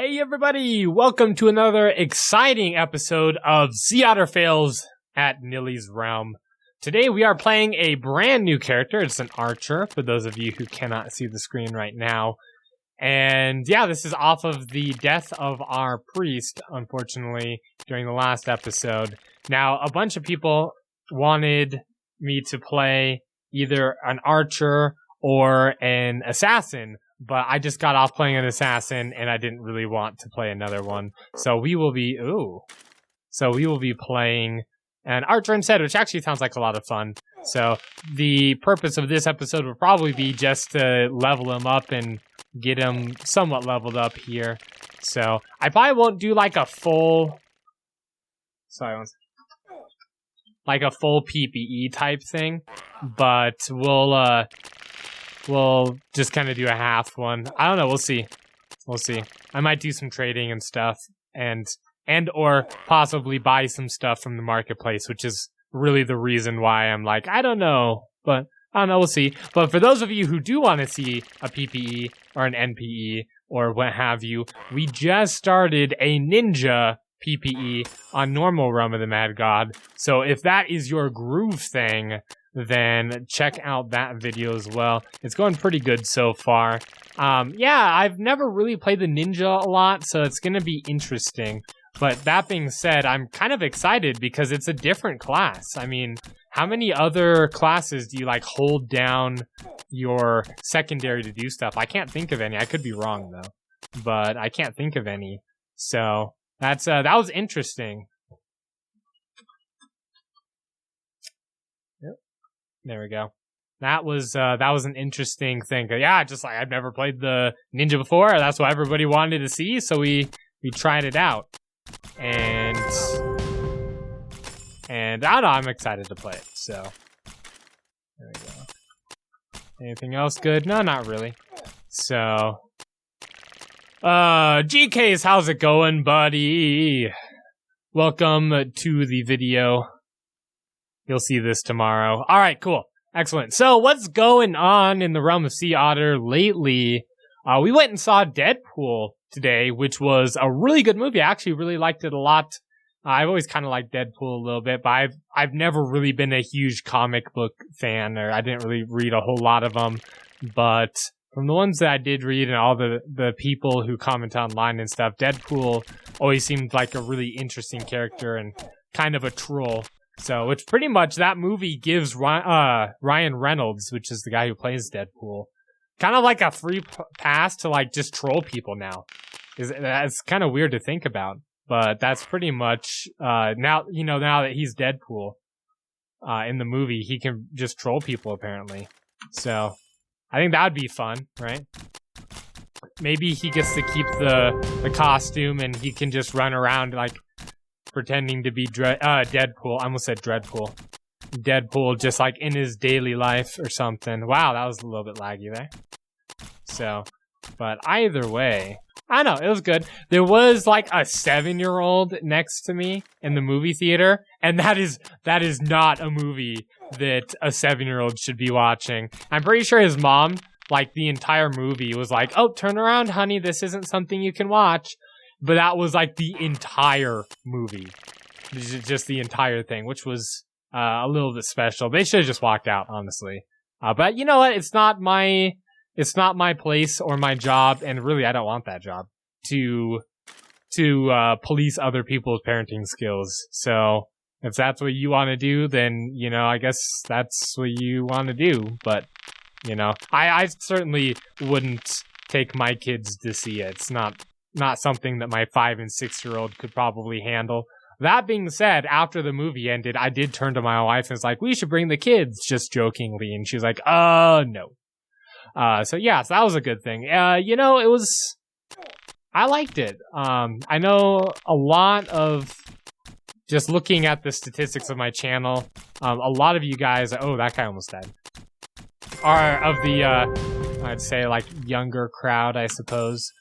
Hey everybody, welcome to another exciting episode of Otter Fails at Nilly's Realm. Today we are playing a brand new character. It's an archer, for those of you who cannot see the screen right now. And yeah, this is off of the death of our priest, unfortunately, during the last episode. Now, a bunch of people wanted me to play either an archer or an assassin, but I just got off playing an assassin and I didn't really want to play another one. So we will be playing an archer instead, which actually sounds like a lot of fun. So the purpose of this episode would probably be just to level him up and get him somewhat leveled up here. So I probably won't do like a full PPE type thing, but we'll just kind of do a half one. I don't know. We'll see. I might do some trading and stuff, and or possibly buy some stuff from the marketplace, which is really the reason why I'm like, I don't know. But I don't know. We'll see. But for those of you who do want to see a PPE or an NPE or what have you, we just started a ninja PPE on normal Realm of the Mad God. So if that is your groove thing, then check out that video as well. It's going pretty good so far. Yeah, I've never really played the ninja a lot, so it's going to be interesting. But that being said, I'm kind of excited because it's a different class. I mean, how many other classes do you like hold down your secondary to do stuff? I can't think of any. I could be wrong though, but I can't think of any. So that's that was interesting. Yep. There we go. That was an interesting thing. Yeah, just like I've never played the ninja before. That's what everybody wanted to see, so we tried it out. And I don't know, I'm excited to play it. So there we go. Anything else good? No, not really. So GKs, how's it going, buddy? Welcome to the video. You'll see this tomorrow. All right, cool. Excellent. So what's going on in the realm of Sea Otter lately? We went and saw Deadpool today, which was a really good movie. I actually really liked it a lot. I've always kind of liked Deadpool a little bit, but I've never really been a huge comic book fan, or I didn't really read a whole lot of them. But from the ones that I did read and all the people who comment online and stuff, Deadpool always seemed like a really interesting character and kind of a troll. So it's pretty much that movie gives Ryan Reynolds, which is the guy who plays Deadpool, kind of like a free pass to like just troll people now. That's kind of weird to think about, but that's pretty much now that he's Deadpool in the movie, he can just troll people apparently. So I think that'd be fun, right? Maybe he gets to keep the costume and he can just run around like pretending to be Deadpool. I almost said Dreadpool. Deadpool, just like in his daily life or something. Wow, that was a little bit laggy there. So, but either way, I don't know, it was good. There was like a 7-year-old next to me in the movie theater, and that is not a movie that a 7-year-old should be watching. I'm pretty sure his mom, like the entire movie, was like, "Oh, turn around, honey, this isn't something you can watch." But that was like the entire movie. Just the entire thing, which was a little bit special. They should have just walked out, honestly. But you know what? It's not my place or my job, and really I don't want that job to police other people's parenting skills. So if that's what you want to do, then, you know, I guess that's what you want to do. But, you know, I certainly wouldn't take my kids to see it. It's not something that my 5- and 6-year-old could probably handle. That being said, after the movie ended, I did turn to my wife and was like, "We should bring the kids," just jokingly. And she was like, no. So yeah, so that was a good thing. You know, I liked it. I know a lot of, just looking at the statistics of my channel, a lot of you guys, oh, that guy almost died, are of the, I'd say like younger crowd, I suppose.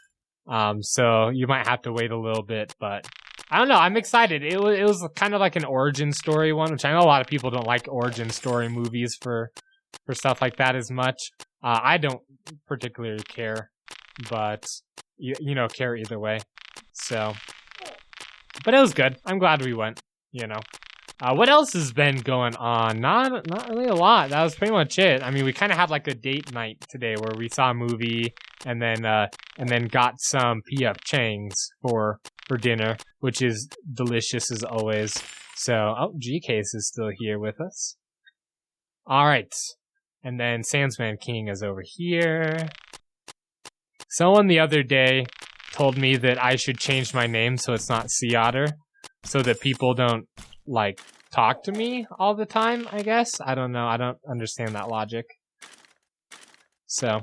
So you might have to wait a little bit, but I don't know. I'm excited. It was kind of like an origin story one, which I know a lot of people don't like origin story movies for stuff like that as much. I don't particularly care but you know, care either way. So, but it was good. I'm glad we went. You know, what else has been going on? Not really a lot. That was pretty much it. I mean, we kind of had like a date night today where we saw a movie and then got some P.F. Chang's for dinner, which is delicious as always. So, oh, G-Case is still here with us. All right. And then Sandsman King is over here. Someone the other day told me that I should change my name so it's not SeaOtter, so that people don't, like, talk to me all the time, I guess. I don't know. I don't understand that logic. So,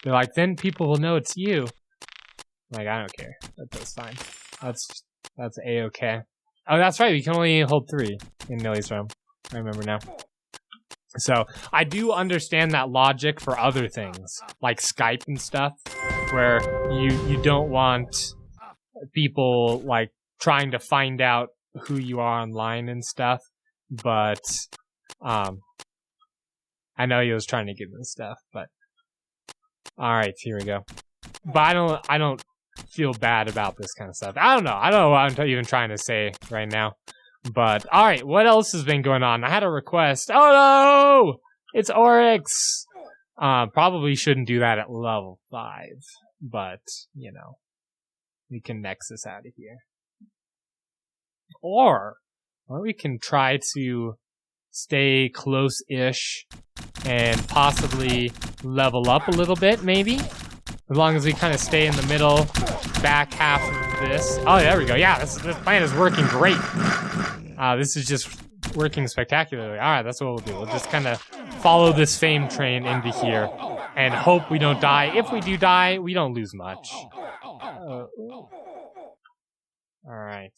they're like, then people will know it's you. Like, I don't care. That's fine. That's A-okay. Oh, that's right. We can only hold 3 in Nilly's room. I remember now. So, I do understand that logic for other things, like Skype and stuff, where you don't want people, like, trying to find out who you are online and stuff, but, I know he was trying to give me stuff, but, alright, here we go. But I don't feel bad about this kind of stuff. I don't know what I'm even trying to say right now. But, alright, what else has been going on? I had a request. Oh no! It's Oryx! Probably shouldn't do that at level 5. But, you know, we can Nexus out of here. Or we can try to stay close-ish and possibly level up a little bit, maybe? As long as we kind of stay in the middle, back half of this. Oh, there we go. Yeah, this plan is working great. This is just working spectacularly. Alright, that's what we'll do. We'll just kind of follow this fame train into here and hope we don't die. If we do die, we don't lose much. Alright.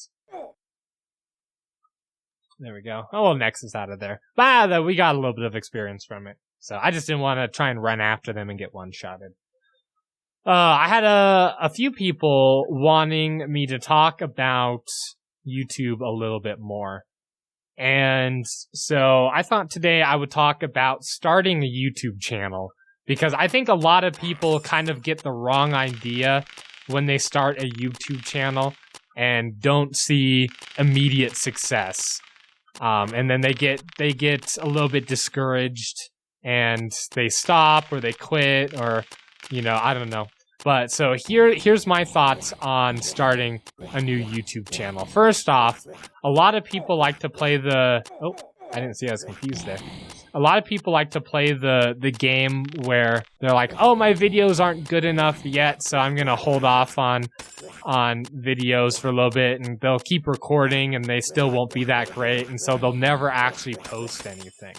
There we go. Oh, well, Nexus out of there. But we got a little bit of experience from it. So I just didn't want to try and run after them and get one-shotted. I had a few people wanting me to talk about YouTube a little bit more. And so I thought today I would talk about starting a YouTube channel, because I think a lot of people kind of get the wrong idea when they start a YouTube channel and don't see immediate success. And then they get a little bit discouraged and they stop or they quit, or, you know, I don't know. But so here's my thoughts on starting a new YouTube channel. First off, a lot of people like to play the... Oh, I didn't see I was confused there. A lot of people like to play the game where they're like, oh, my videos aren't good enough yet, so I'm gonna hold off on videos for a little bit, and they'll keep recording and they still won't be that great, and so they'll never actually post anything.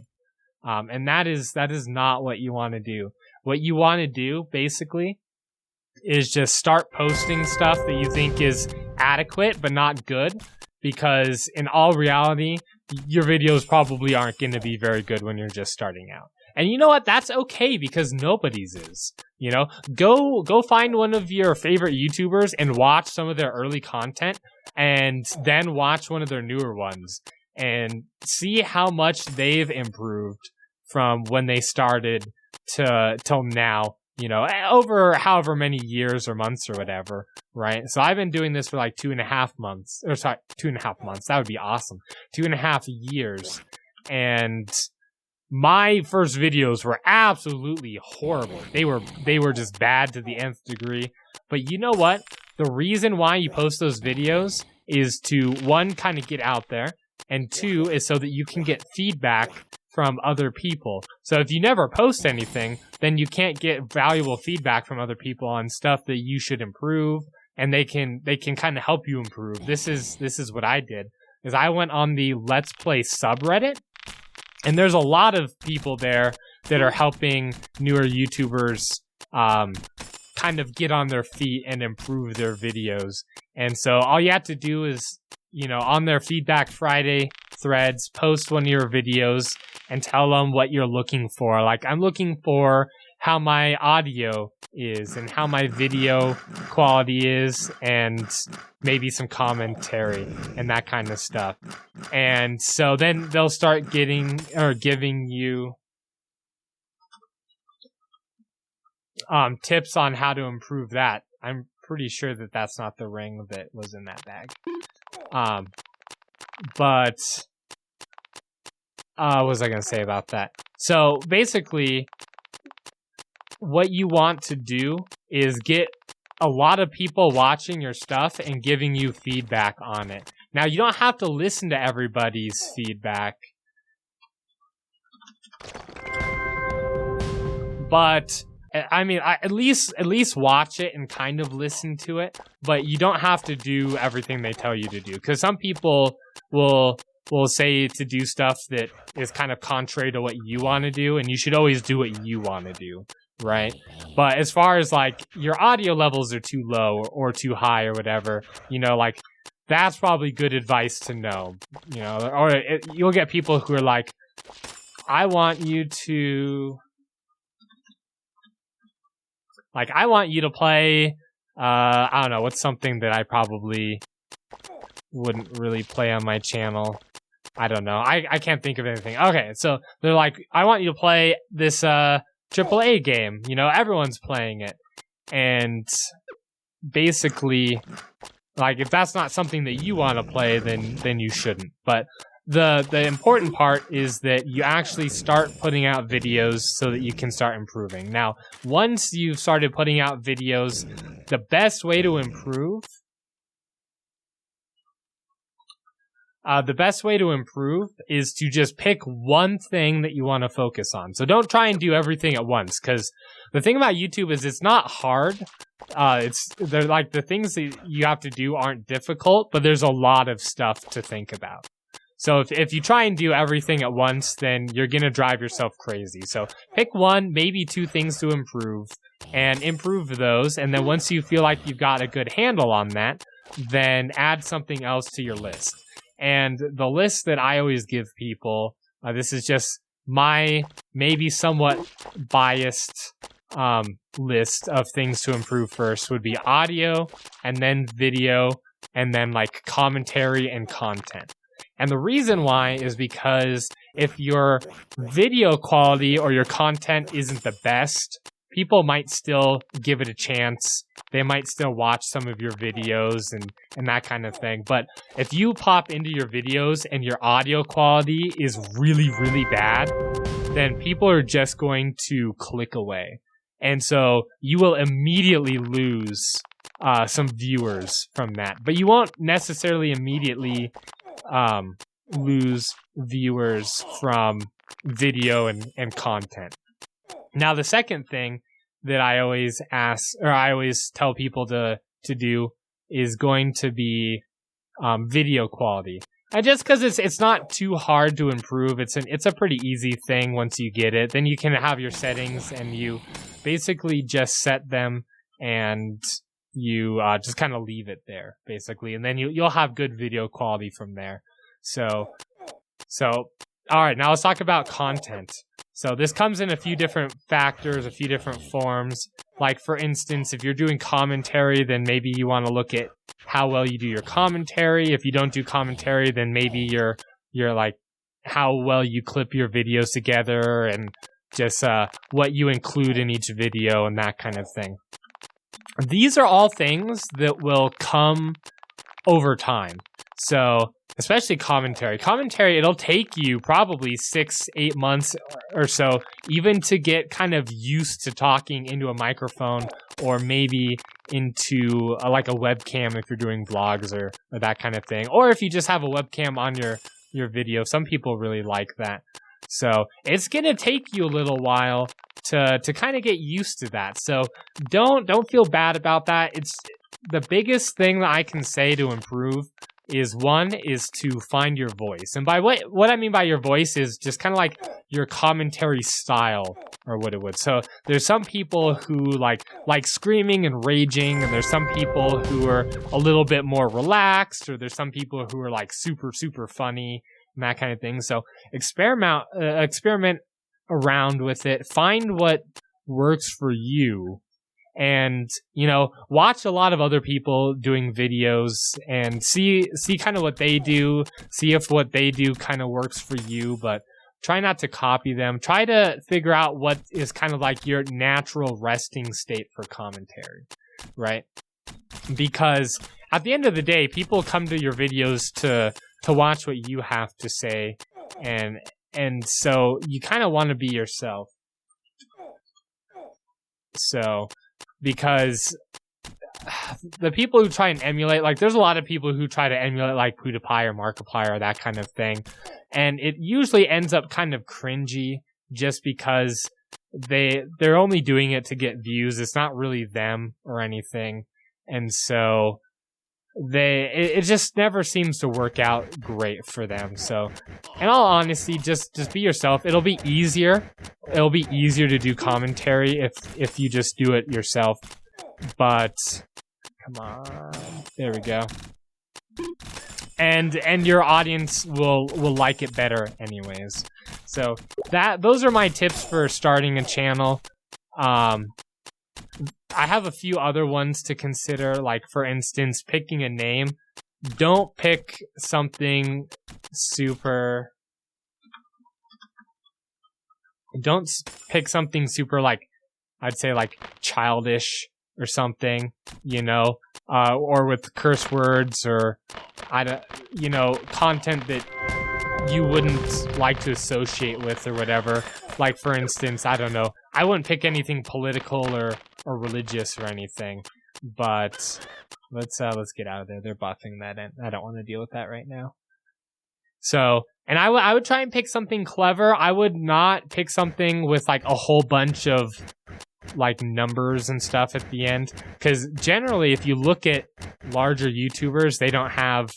And that is not what you want to do. What you want to do, basically, is just start posting stuff that you think is adequate but not good, because in all reality, your videos probably aren't going to be very good when you're just starting out. And you know what? That's okay, because nobody's is. You know, go find one of your favorite YouTubers and watch some of their early content, and then watch one of their newer ones and see how much they've improved from when they started till now. You know, over however many years or months or whatever, right? So I've been doing this for like 2.5 months, or sorry, 2.5 months. That would be awesome. 2.5 years. And my first videos were absolutely horrible. They were just bad to the nth degree. But you know what? The reason why you post those videos is to, 1, kind of get out there, and 2, is so that you can get feedback from other people. So if you never post anything, then you can't get valuable feedback from other people on stuff that you should improve, and they can kind of help you improve. This is what I did, is I went on the Let's Play subreddit, and there's a lot of people there that are helping newer YouTubers kind of get on their feet and improve their videos. And so all you have to do is, you know, on their Feedback Friday threads, post one of your videos and tell them what you're looking for. Like, I'm looking for how my audio is and how my video quality is, and maybe some commentary and that kind of stuff. And so then they'll start giving you tips on how to improve that. I'm pretty sure that that's not the ring that was in that bag. But what was I gonna say about that? So basically, what you want to do is get a lot of people watching your stuff and giving you feedback on it. Now, you don't have to listen to everybody's feedback, but I mean, at least watch it and kind of listen to it. But you don't have to do everything they tell you to do, because some people will say to do stuff that is kind of contrary to what you want to do, and you should always do what you want to do. Right? But as far as like your audio levels are too low or too high or whatever, you know, like that's probably good advice to know, you know, or you'll get people who are like, I want you to play, I don't know, what's something that I probably wouldn't really play on my channel. I don't know. I can't think of anything. Okay. So they're like, I want you to play this, AAA game, you know, everyone's playing it. And basically, like, if that's not something that you want to play, then you shouldn't. But the important part is that you actually start putting out videos so that you can start improving. Now, once you've started putting out videos, the best way to improve is to just pick one thing that you want to focus on. So don't try and do everything at once, because the thing about YouTube is it's not hard. They're like, the things that you have to do aren't difficult, but there's a lot of stuff to think about. So if you try and do everything at once, then you're going to drive yourself crazy. So pick one, maybe two things to improve, and improve those. And then once you feel like you've got a good handle on that, then add something else to your list. And the list that I always give people, this is just my maybe somewhat biased list of things to improve first, would be audio, and then video, and then like commentary and content. And the reason why is because if your video quality or your content isn't the best, people might still give it a chance. They might still watch some of your videos and that kind of thing. But if you pop into your videos and your audio quality is really, really bad, then people are just going to click away. And so you will immediately lose some viewers from that. But you won't necessarily immediately lose viewers from video and content. Now, the second thing that I always tell people to do is going to be video quality. And just because it's not too hard to improve, it's a pretty easy thing once you get it. Then you can have your settings and you basically just set them and you just kind of leave it there, basically, and then you'll have good video quality from there. So all right, now let's talk about content. So this comes in a few different factors, a few different forms. Like, for instance, if you're doing commentary, then maybe you want to look at how well you do your commentary. If you don't do commentary, then maybe you're like how well you clip your videos together and just what you include in each video and that kind of thing. These are all things that will come over time. So, especially commentary. Commentary, it'll take you probably 6-8 months or so even to get kind of used to talking into a microphone, or maybe into like a webcam if you're doing vlogs or that kind of thing. Or if you just have a webcam on your video. Some people really like that. So it's going to take you a little while to kind of get used to that. So don't feel bad about that. It's the biggest thing that I can say to improve is to find your voice. And by what I mean by your voice is just kind of like your commentary style, or what it would. So there's some people who like screaming and raging, and there's some people who are a little bit more relaxed, or there's some people who are like super, super funny and that kind of thing. So experiment around with it. Find what works for you. And, you know, watch a lot of other people doing videos and see kind of what they do, see if what they do kind of works for you. But try not to copy them. Try to figure out what is kind of like your natural resting state for commentary, right? Because at the end of the day, people come to your videos to watch what you have to say, and so you kind of want to be yourself. So, because the people who try and emulate, like, there's a lot of people who try to emulate, like, PewDiePie or Markiplier or that kind of thing, and it usually ends up kind of cringy just because they're only doing it to get views. It's not really them or anything, and so it just never seems to work out great for them. So, in all honesty, just be yourself. It'll be easier. It'll be easier to do commentary if you just do it yourself. But come on, there we go. And your audience will like it better anyways. So those are my tips for starting a channel. I have a few other ones to consider, like, for instance, picking a name. Don't pick something super... Don't pick something super, like, I'd say, like, childish or something, you know, or with curse words or, content that you wouldn't like to associate with or whatever. Like, for instance, I don't know, I wouldn't pick anything political or religious or anything, but let's get out of there. They're buffing that in. I don't want to deal with that right now. So, and I would try and pick something clever. I would not pick something with, like, a whole bunch of, like, numbers and stuff at the end, because generally if you look at larger YouTubers, they don't have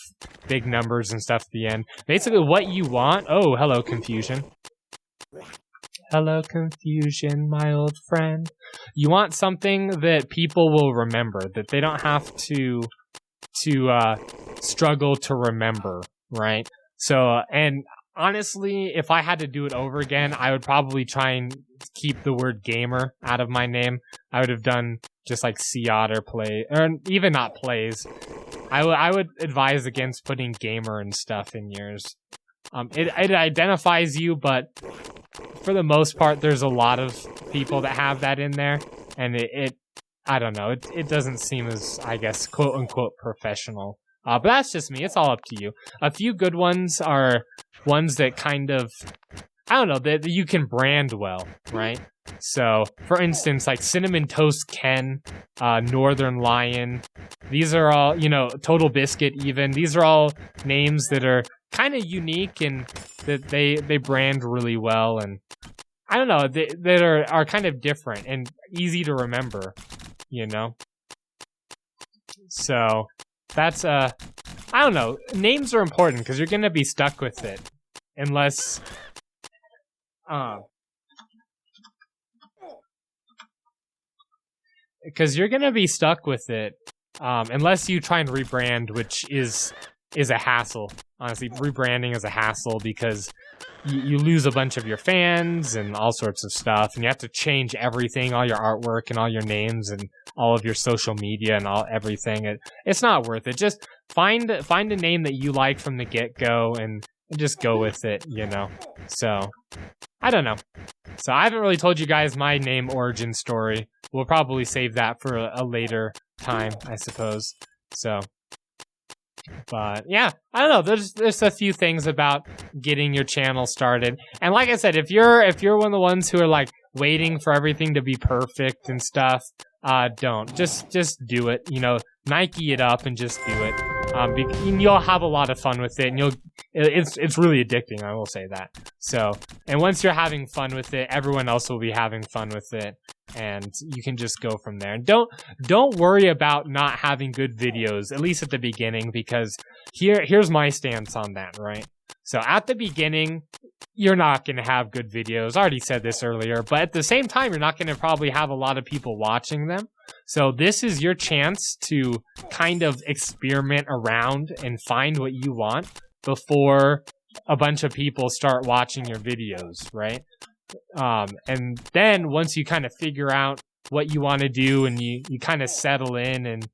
big numbers and stuff at the end. Basically what you want... Oh, hello, Confusion. Hello, Confusion, my old friend. You want something that people will remember, that they don't have to struggle to remember, right? So, and honestly, if I had to do it over again, I would probably try and keep the word gamer out of my name. I would have done just like SeaOtter play, or even not plays. I would advise against putting gamer and stuff in yours. It identifies you, but for the most part, there's a lot of people that have that in there, and I don't know, it doesn't seem as, I guess, quote unquote professional. But that's just me. It's all up to you. A few good ones are ones that kind of, I don't know, that you can brand well, right? So, for instance, like Cinnamon Toast Ken, Northern Lion, these are all, Total Biscuit even, these are all names that are kind of unique and that they brand really well, and I don't know, that are kind of different and easy to remember, So, that's, I don't know, names are important because you're going to be stuck with it, unless, because you're going to be stuck with it, unless you try and rebrand, which is a hassle. Honestly, rebranding is a hassle because you lose a bunch of your fans and all sorts of stuff, and you have to change everything, all your artwork and all your names and all of your social media and everything. It's not worth it. Just find a name that you like from the get-go and just go with it, So, I don't know. So I haven't really told you guys my name origin story. We'll probably save that for a later time, I suppose. So, but yeah, I don't know. There's a few things about getting your channel started. And like I said, if you're one of the ones who are like waiting for everything to be perfect and stuff, don't. Just do it. Nike it up and just do it. You'll have a lot of fun with it, and it's really addicting, I will say that. So, and once you're having fun with it, everyone else will be having fun with it, and you can just go from there. And don't worry about not having good videos, at least at the beginning, because here's my stance on that, right? So at the beginning, you're not going to have good videos. I already said this earlier, but at the same time, you're not going to probably have a lot of people watching them. So this is your chance to kind of experiment around and find what you want before a bunch of people start watching your videos, right? And then once you kind of figure out what you want to do and you kind of settle in and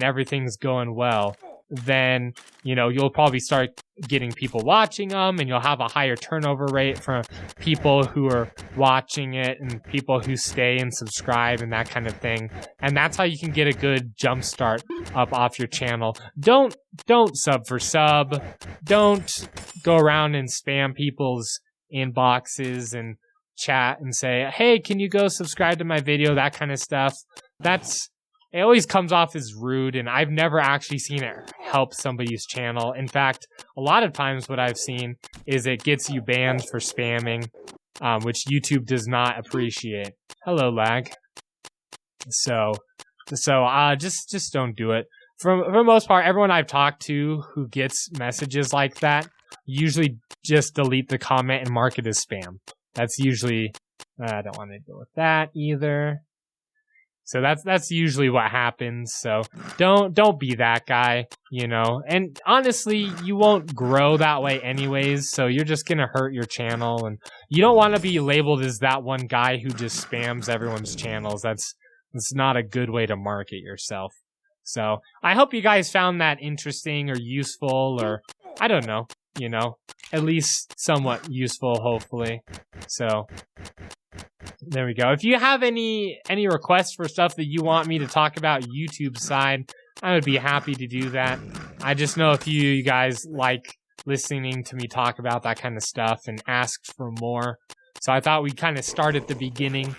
everything's going well, then, you'll probably start getting people watching them, and you'll have a higher turnover rate for people who are watching it and people who stay and subscribe and that kind of thing. And that's how you can get a good jump start up off your channel. Don't sub for sub. Don't go around and spam people's inboxes and chat and say, hey, can you go subscribe to my video? That kind of stuff. It always comes off as rude, and I've never actually seen it help somebody's channel. In fact, a lot of times what I've seen is it gets you banned for spamming, which YouTube does not appreciate. Hello, lag. So just don't do it. For the most part, everyone I've talked to who gets messages like that usually just delete the comment and mark it as spam. That's usually, I don't want to deal with that either. So that's usually what happens. So don't be that guy, you know. And honestly, you won't grow that way anyways. So you're just gonna hurt your channel, and you don't want to be labeled as that one guy who just spams everyone's channels. That's not a good way to market yourself. So I hope you guys found that interesting or useful, or I don't know, you know, at least somewhat useful, hopefully. So there we go. If you have any requests for stuff that you want me to talk about YouTube side, I would be happy to do that. I just know a few of you guys like listening to me talk about that kind of stuff and asked for more. So I thought we'd kind of start at the beginning.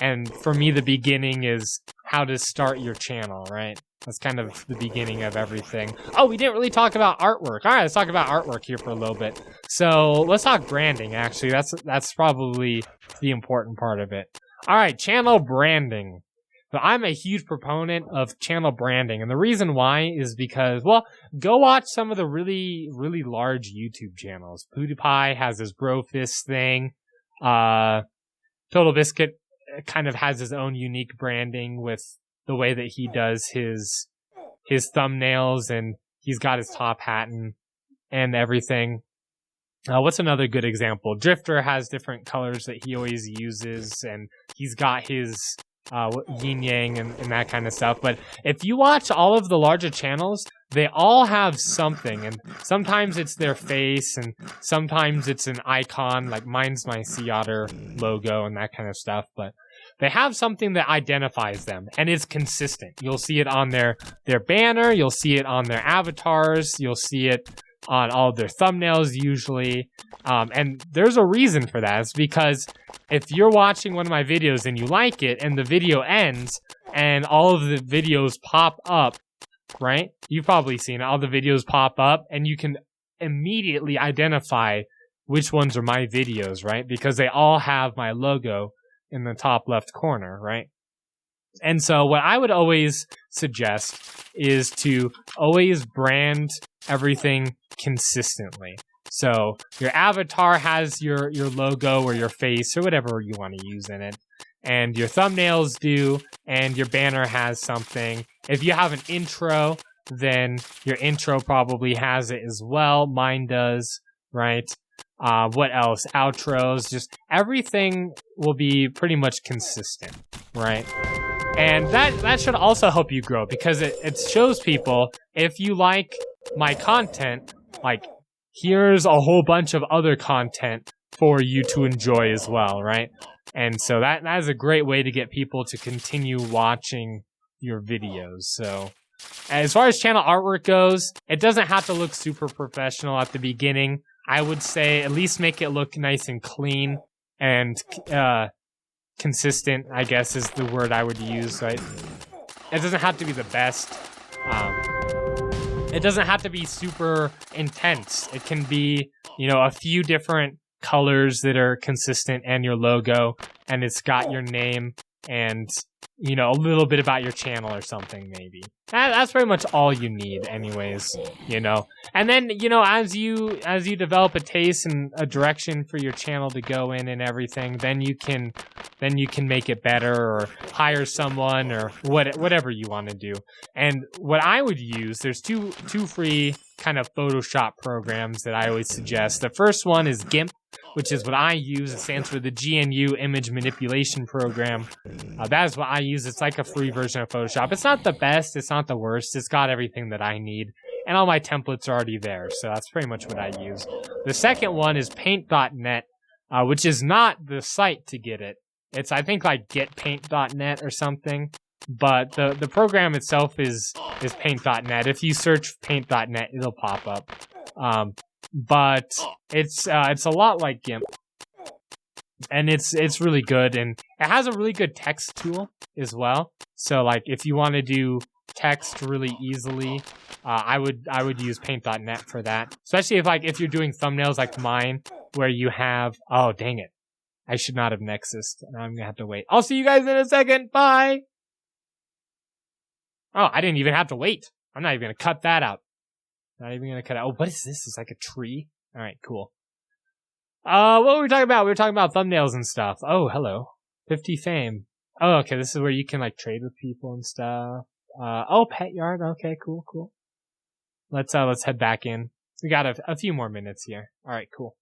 And for me, the beginning is how to start your channel, right? That's kind of the beginning of everything. Oh, we didn't really talk about artwork. All right, let's talk about artwork here for a little bit. So let's talk branding, actually. That's probably the important part of it. All right, channel branding. So I'm a huge proponent of channel branding. And the reason why is because, well, go watch some of the really, really large YouTube channels. PewDiePie has his Brofist thing. Total Biscuit kind of has his own unique branding with the way that he does his thumbnails, and he's got his top hat and everything. What's another good example? Drifter has different colors that he always uses, and he's got his yin yang and that kind of stuff. But if you watch all of the larger channels, they all have something, and sometimes it's their face, and sometimes it's an icon, like mine's my SeaOtter logo and that kind of stuff. But they have something that identifies them, and it's consistent. You'll see it on their banner, you'll see it on their avatars, you'll see it on all of their thumbnails usually. And there's a reason for that. It's because if you're watching one of my videos and you like it, and the video ends, and all of the videos pop up, right? You've probably seen it. All the videos pop up, and you can immediately identify which ones are my videos, right? Because they all have my logo in the top left corner, right? And so what I would always suggest is to always brand everything consistently. So your avatar has your logo or your face or whatever you want to use in it. And your thumbnails do, and your banner has something. If you have an intro, then your intro probably has it as well. Mine does, right? What else? Outros, just everything will be pretty much consistent, right? And that should also help you grow, because it shows people, if you like my content, like, here's a whole bunch of other content for you to enjoy as well, right? And so that is a great way to get people to continue watching your videos. So as far as channel artwork goes, it doesn't have to look super professional at the beginning. I would say at least make it look nice and clean and consistent, I guess is the word I would use. Right? It doesn't have to be the best. It doesn't have to be super intense. It can be, you know, a few different colors that are consistent and your logo, and it's got your name and, you know, a little bit about your channel or something, maybe. That's pretty much all you need anyways, you know. And then, you know, as you develop a taste and a direction for your channel to go in and everything, then you can make it better or hire someone or whatever you want to do. And what I would use, there's two free kind of Photoshop programs that I always suggest. The first one is GIMP, which is what I use. It stands for the GNU Image Manipulation Program. That is what I use. It's like a free version of Photoshop. It's not the best. It's not the worst. It's got everything that I need. and all my templates are already there, so that's pretty much what I use. The second one is paint.net, which is not the site to get it. It's, I think, like getpaint.net or something, but the program itself is paint.net. If you search paint.net, it'll pop up. But it's a lot like GIMP, and it's really good, and it has a really good text tool as well. So like if you want to do text really easily, I would use paint.net for that. Especially if you're doing thumbnails like mine, where you have, oh dang it, I should not have nexused. I'm gonna have to wait. I'll see you guys in a second. Bye. Oh, I didn't even have to wait. I'm not even gonna cut that out. Not even gonna cut out. Oh, what is this? It's like a tree. All right, cool. What were we talking about? We were talking about thumbnails and stuff. Oh, hello. 50 fame. Oh, okay. This is where you can like trade with people and stuff. Oh, pet yard. Okay, cool, cool. Let's head back in. We got a few more minutes here. All right, cool.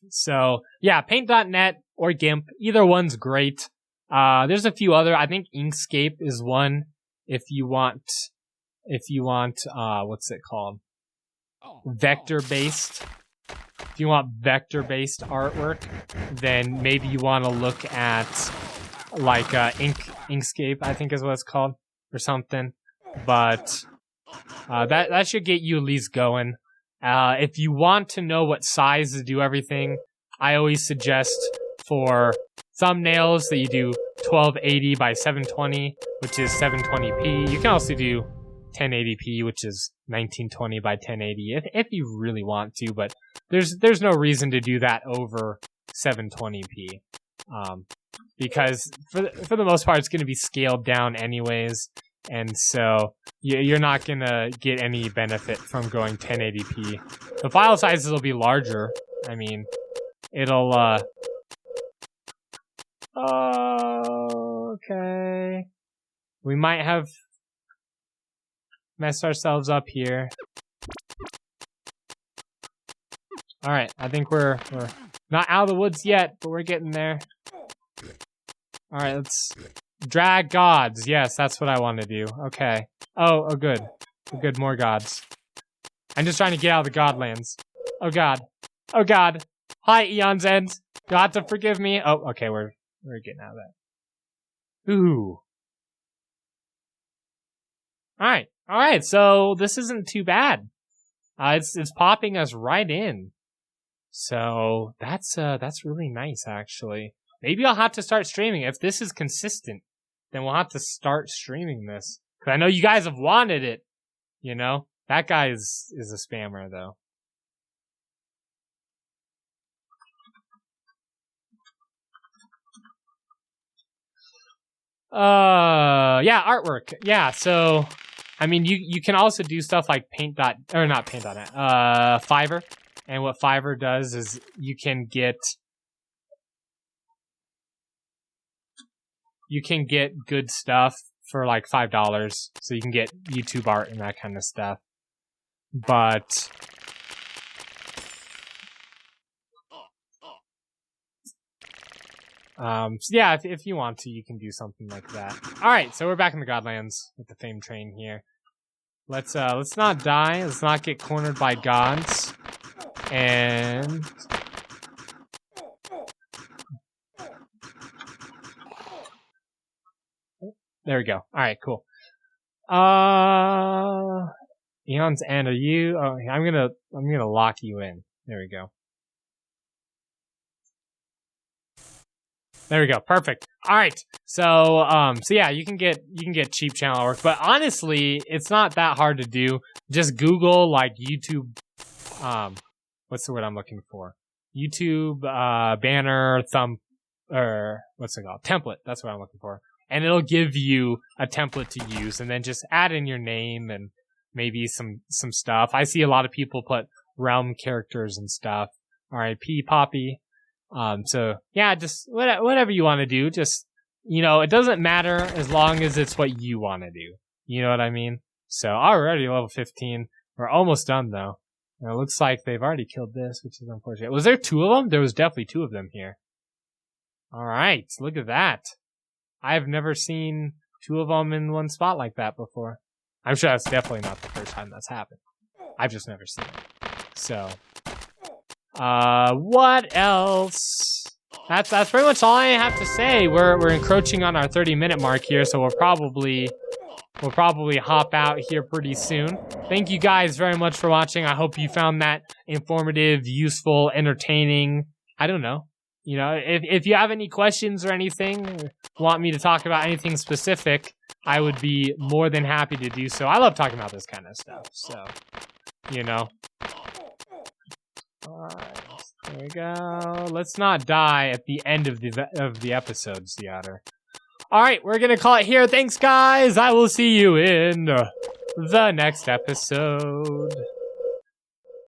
So yeah, paint.net or GIMP, either one's great. There's a few other. I think Inkscape is one. If you want, what's it called? Vector-based. If you want vector-based artwork, then maybe you want to look at like Inkscape, I think is what it's called, or something. But that should get you at least going. If you want to know what size to do everything, I always suggest for thumbnails that you do 1280 by 720, which is 720p. You can also do 1080p, which is 1920 by 1080, if you really want to, but there's no reason to do that over 720p, because for the most part it's going to be scaled down anyways, and so you're not going to get any benefit from going 1080p. The file sizes will be larger. I mean, it'll okay, we might have messed ourselves up here. Alright, I think we're not out of the woods yet, but we're getting there. Alright, let's drag gods. Yes, that's what I want to do. Okay. Oh, good. Good, more gods. I'm just trying to get out of the godlands. Oh god. Oh god. Hi, Eon's End. You'll have to forgive me. Oh, okay, we're getting out of that. Ooh. Alright. Alright, so this isn't too bad. It's popping us right in. So that's really nice, actually. Maybe I'll have to start streaming. If this is consistent, then we'll have to start streaming this. Cause I know you guys have wanted it, you know? That guy is a spammer, though. Yeah, artwork. Yeah, so I mean, you can also do stuff like Fiverr. And what Fiverr does is you can get good stuff for like $5. So you can get YouTube art and that kind of stuff. But so yeah, if you want to, you can do something like that. All right, so we're back in the Godlands with the fame train here. Let's not die. Let's not get cornered by gods. And there we go. All right, cool. Eon's End, are you? Oh, I'm gonna lock you in. There we go. There we go. Perfect. All right. So yeah, you can get cheap channel work, but honestly, it's not that hard to do. Just Google like YouTube. What's the word I'm looking for? YouTube banner or what's it called? Template. That's what I'm looking for. And it'll give you a template to use, and then just add in your name and maybe some stuff. I see a lot of people put realm characters and stuff. R.I.P. Poppy. So yeah, just whatever you want to do. Just, you know, it doesn't matter as long as it's what you want to do. You know what I mean? So already level 15. We're almost done though. And it looks like they've already killed this, which is unfortunate. Was there 2 of them? There was definitely 2 of them here. All right, look at that. I've never seen 2 of them in one spot like that before. I'm sure that's definitely not the first time that's happened. I've just never seen it. So, what else? That's pretty much all I have to say. We're encroaching on our 30-minute mark here, so we'll probably hop out here pretty soon. Thank you guys very much for watching. I hope you found that informative, useful, entertaining. I don't know. You know, if you have any questions or anything, want me to talk about anything specific, I would be more than happy to do so. I love talking about this kind of stuff, so, you know. Alright, there we go. Let's not die at the end of the episode, SeaOtter. Alright, we're gonna call it here. Thanks, guys. I will see you in the next episode.